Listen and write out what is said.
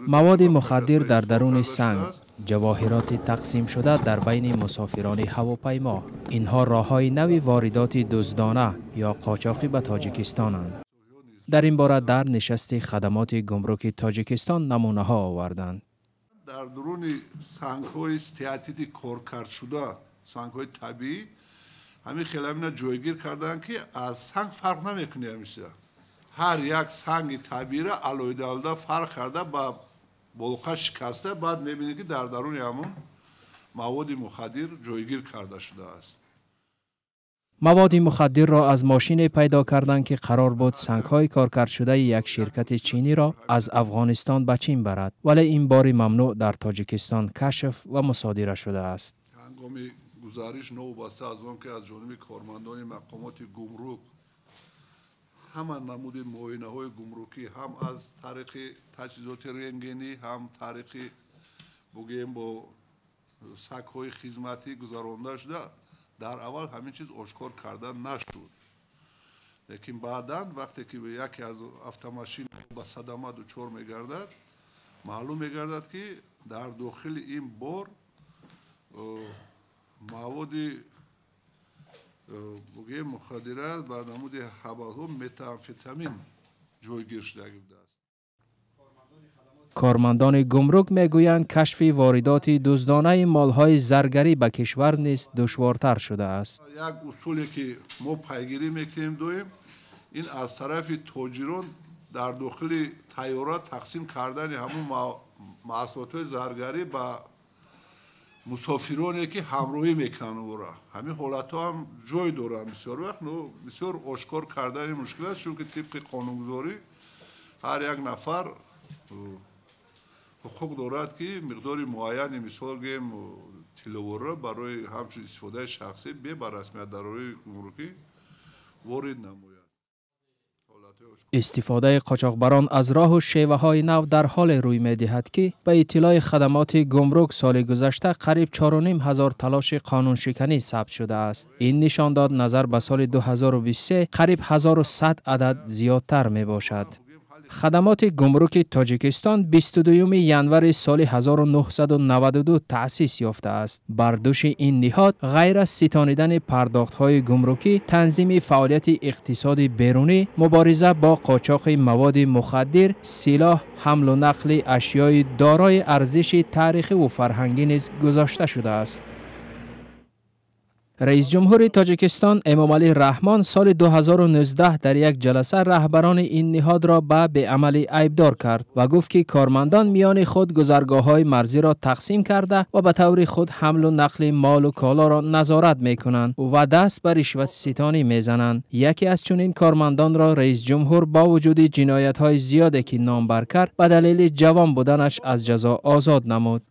مواد مخدر در درون سنگ، جواهرات تقسیم شده در بین مسافران هواپیما. اینها راه‌های نوی واردات دزدانه یا قاچاقی به تاجیکستانند. در این باره در نشست خدمات گمرک تاجیکستان نمونه ها آوردند. در درون سنگ‌های استیاتیتی کارکرد شده، سنگ‌های طبیعی، همین خیلی اینا جایگیر کردن که از سنگ فرق نمیکنه همیشه. هر یک سنگ طبیعی را علایده فرق کرده با بلقه شکسته، بعد میبینید که در درون همون مواد مخدر جایگیر کرده شده است. مواد مخدر را از ماشین پیدا کردند که قرار بود سنگ‌های کارکرد شده یک شرکت چینی را از افغانستان به چین برد، ولی این باری ممنوع در تاجیکستان کشف و مصادره شده است. هنگام گزارش نو بسته از آن که از جانب کارمندان مقامات گمرک همه نمود معاینه‌های گمرکی هم از طریق تجهیزات رنگینی هم طریق بگیم با سگ‌های خدمتی گذرانده شده. در اول همین چیز آشکار کردن نشد، لیکن بعداً وقتی که یکی از автомاشین به صدمه دچار میگردد معلوم میگردد که در داخل این بار مواد بگیم مخدر بر نمود حبال‌ها متامفتامین جایگیر شده است. کارمندان گمرک میگویند کشف واردات دزدانه مالهای زرگری به کشور نیز دشوارتر شده است. یک اصولی که ما پیگیری میکنیم دویم این از طرف تاجران در داخل طیاره تقسیم کردن همون محصولات زرگری به مسافرانی که همراهی میکنن او را. همین حالت ها هم جای دارن بسیار وقت بسیار آشکار کردن مشکل است، چون که طبق قانونگذاری هر یک نفر حقوق دارد که مقدار معینی مثال گیم تلواره برای همچون استفاده شخصی به رسمیت درهای گمرکی وارد نماید. استفاده قاچاقبران از راه و شیوه های نو در حال روی می دهد که به اطلاع خدمات گمرک سال گذشته قریب 4,500 تلاش قانون شکنی ثبت شده است. این نشان داد نظر به سال 2023 قریب 1100 عدد زیادتر می باشد. خدمات گمرک تاجیکستان 22 ژانویه سال 1992 تأسیس یافته است. بر دوش این نهاد غیر از ستانیدن پرداخت‌های گمرکی، تنظیم فعالیت اقتصادی بیرونی، مبارزه با قاچاق مواد مخدر، سلاح، حمل و نقل اشیای دارای ارزش تاریخی و فرهنگی نیز گذاشته شده است. رئیس جمهور تاجیکستان امامعلی رحمان سال 2019 در یک جلسه رهبران این نهاد را به بی‌عملی ایبدار کرد و گفت که کارمندان میان خود گذرگاه‌های مرزی را تقسیم کرده و به طور خود حمل و نقل مال و کالا را نظارت می‌کنند و دست به رشوت ستانی می‌زنند. یکی از چنین کارمندان را رئیس جمهور با وجود جنایت‌های زیادی که نام بر کرد به دلیل جوان بودنش از جزا آزاد نمود.